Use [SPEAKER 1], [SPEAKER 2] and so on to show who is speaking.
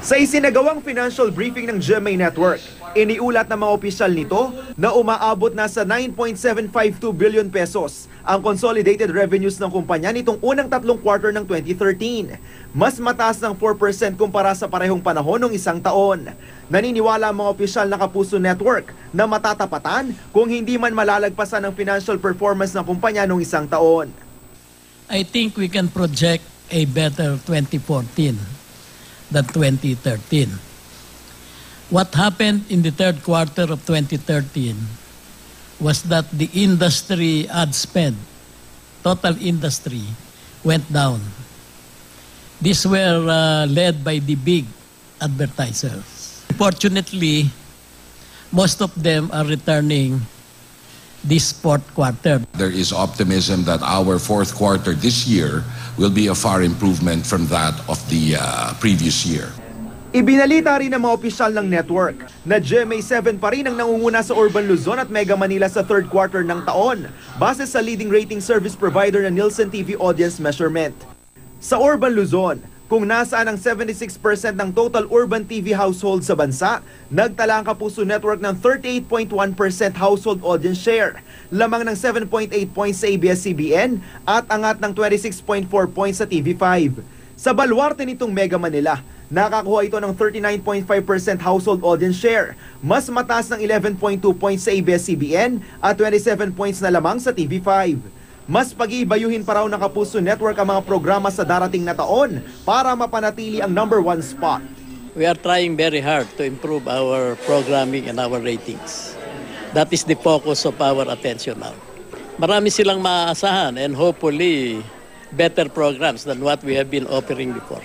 [SPEAKER 1] Sa isinagawang financial briefing ng GMA Network, iniulat ng mga opisyal nito na umaabot na sa 9.752 billion pesos ang consolidated revenues ng kumpanya nitong unang tatlong quarter ng 2013. Mas mataas ng 4% kumpara sa parehong panahon ng isang taon. Naniniwala ang mga opisyal ng Kapuso Network na matatapatan kung hindi man malalagpasan ang financial performance ng kumpanya noong isang taon.
[SPEAKER 2] I think we can project a better 2014 than 2013. What happened in the third quarter of 2013 was that the industry ad spend, total industry, went down. These were led by the big advertisers. Fortunately, most of them are returning this fourth quarter.
[SPEAKER 3] There is optimism that our fourth quarter this year will be a far improvement from that of the previous year.
[SPEAKER 1] Ibinalita rin ng mga opisyal ng network na GMA7 pa rin ang nangunguna sa Urban Luzon at Mega Manila sa third quarter ng taon base sa leading rating service provider na Nielsen TV Audience Measurement. Sa Urban Luzon, kung nasaan ang 76% ng total urban TV household sa bansa, nagtala ang Kapuso Network ng 38.1% household audience share, lamang ng 7.8 points sa ABS-CBN at angat ng 26.4 points sa TV5. Sa baluarte nitong Mega Manila, nakakuha ito ng 39.5% household audience share, mas mataas ng 11.2 points sa ABS-CBN at 27 points na lamang sa TV5. Mas pag-iibayuhin pa raw ng Kapuso Network ang mga programa sa darating na taon para mapanatili ang #1 spot.
[SPEAKER 2] We are trying very hard to improve our programming and our ratings. That is the focus of our attention now. Marami silang maaasahan and hopefully better programs than what we have been offering before.